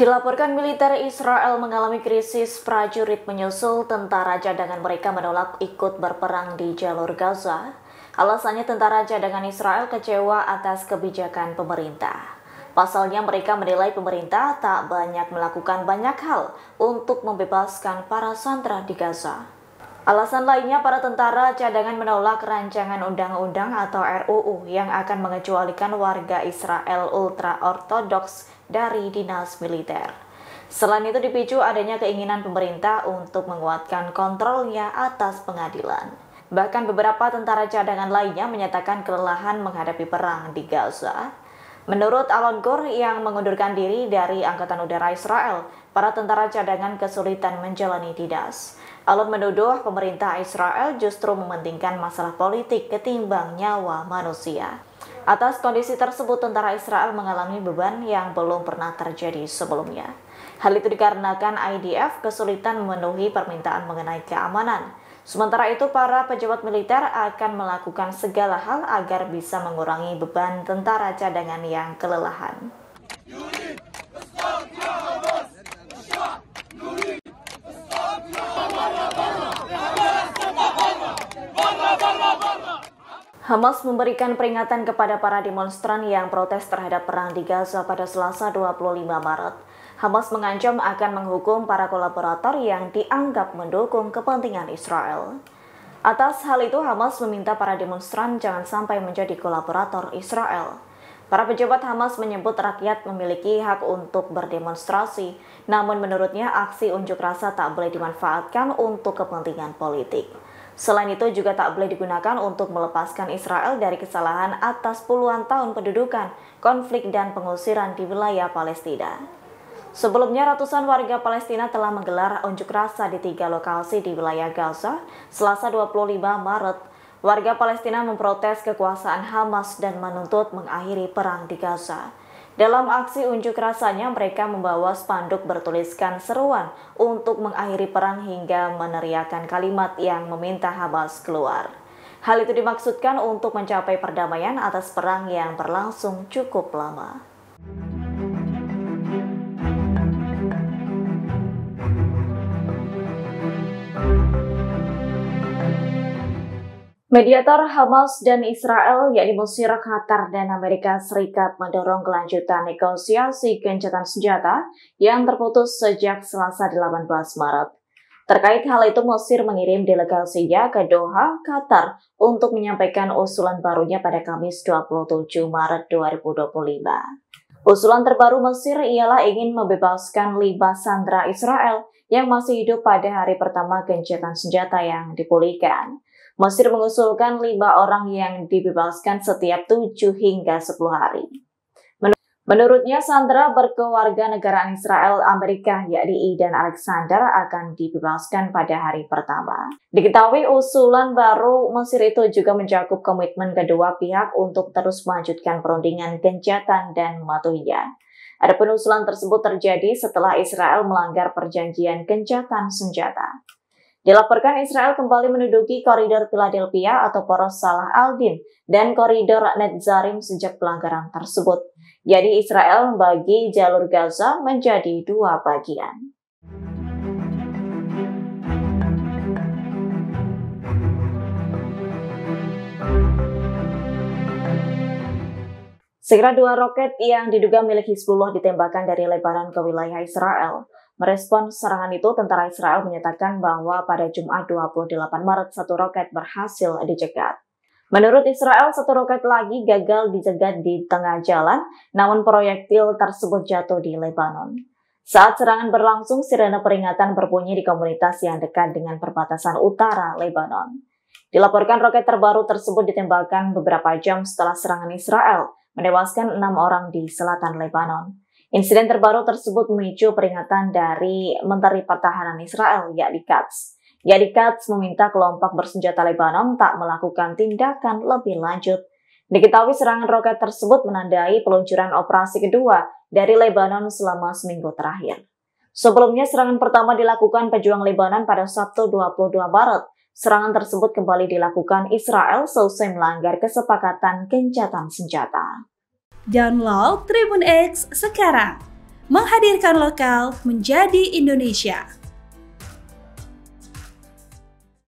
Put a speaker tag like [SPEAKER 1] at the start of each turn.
[SPEAKER 1] Dilaporkan militer Israel mengalami krisis prajurit menyusul tentara cadangan mereka menolak ikut berperang di jalur Gaza. Alasannya tentara cadangan Israel kecewa atas kebijakan pemerintah. Pasalnya mereka menilai pemerintah tak banyak melakukan banyak hal untuk membebaskan para sandera di Gaza. Alasan lainnya, para tentara cadangan menolak rancangan undang-undang atau RUU yang akan mengecualikan warga Israel ultra-ortodoks dari dinas militer. Selain itu dipicu adanya keinginan pemerintah untuk menguatkan kontrolnya atas pengadilan. Bahkan beberapa tentara cadangan lainnya menyatakan kelelahan menghadapi perang di Gaza. Menurut Alon Gur yang mengundurkan diri dari Angkatan Udara Israel, para tentara cadangan kesulitan menjalani dinas. Alon menuduh pemerintah Israel justru mementingkan masalah politik ketimbang nyawa manusia. Atas kondisi tersebut, tentara Israel mengalami beban yang belum pernah terjadi sebelumnya. Hal itu dikarenakan IDF kesulitan memenuhi permintaan mengenai keamanan. Sementara itu, para pejabat militer akan melakukan segala hal agar bisa mengurangi beban tentara cadangan yang kelelahan. Hamas memberikan peringatan kepada para demonstran yang protes terhadap perang di Gaza pada Selasa 25 Maret. Hamas mengancam akan menghukum para kolaborator yang dianggap mendukung kepentingan Israel. Atas hal itu, Hamas meminta para demonstran jangan sampai menjadi kolaborator Israel. Para pejabat Hamas menyebut rakyat memiliki hak untuk berdemonstrasi, namun menurutnya aksi unjuk rasa tak boleh dimanfaatkan untuk kepentingan politik. Selain itu juga tak boleh digunakan untuk melepaskan Israel dari kesalahan atas puluhan tahun pendudukan, konflik dan pengusiran di wilayah Palestina. Sebelumnya, ratusan warga Palestina telah menggelar unjuk rasa di 3 lokasi di wilayah Gaza. Selasa 25 Maret, warga Palestina memprotes kekuasaan Hamas dan menuntut mengakhiri perang di Gaza. Dalam aksi unjuk rasanya, mereka membawa spanduk bertuliskan seruan untuk mengakhiri perang hingga meneriakkan kalimat yang meminta Hamas keluar. Hal itu dimaksudkan untuk mencapai perdamaian atas perang yang berlangsung cukup lama. Mediator Hamas dan Israel, yakni Mesir, Qatar, dan Amerika Serikat mendorong kelanjutan negosiasi gencatan senjata yang terputus sejak Selasa 18 Maret. Terkait hal itu, Mesir mengirim delegasinya ke Doha, Qatar, untuk menyampaikan usulan barunya pada Kamis 27 Maret 2025. Usulan terbaru Mesir ialah ingin membebaskan 5 sandera Israel yang masih hidup pada hari pertama gencatan senjata yang dipulihkan. Mesir mengusulkan 5 orang yang dibebaskan setiap 7 hingga 10 hari. Menurutnya, sandera berkewarganegaraan Israel Amerika, yakni Idan Alexander, akan dibebaskan pada hari pertama. Diketahui usulan baru Mesir itu juga mencakup komitmen kedua pihak untuk terus melanjutkan perundingan gencatan dan mematuhinya. Adapun usulan tersebut terjadi setelah Israel melanggar perjanjian gencatan senjata. Dilaporkan Israel kembali menduduki koridor Philadelphia atau poros Salah al-Din dan koridor Netzarim sejak pelanggaran tersebut. Jadi Israel membagi jalur Gaza menjadi 2 bagian. Segera 2 roket yang diduga milik Hizbullah ditembakkan dari Lebanon ke wilayah Israel. Merespons serangan itu, tentara Israel menyatakan bahwa pada Jumat 28 Maret 1 roket berhasil dicegat. Menurut Israel, 1 roket lagi gagal dicegat di tengah jalan, namun proyektil tersebut jatuh di Lebanon. Saat serangan berlangsung, sirene peringatan berbunyi di komunitas yang dekat dengan perbatasan utara Lebanon. Dilaporkan roket terbaru tersebut ditembakkan beberapa jam setelah serangan Israel, menewaskan 6 orang di selatan Lebanon. Insiden terbaru tersebut memicu peringatan dari Menteri Pertahanan Israel, Yair Katz. Yair Katz meminta kelompok bersenjata Lebanon tak melakukan tindakan lebih lanjut. Diketahui serangan roket tersebut menandai peluncuran operasi kedua dari Lebanon selama seminggu terakhir. Sebelumnya, serangan pertama dilakukan pejuang Lebanon pada Sabtu 22 Maret. Serangan tersebut kembali dilakukan Israel seusai melanggar kesepakatan gencatan senjata.
[SPEAKER 2] Download Tribun X sekarang, menghadirkan lokal menjadi Indonesia.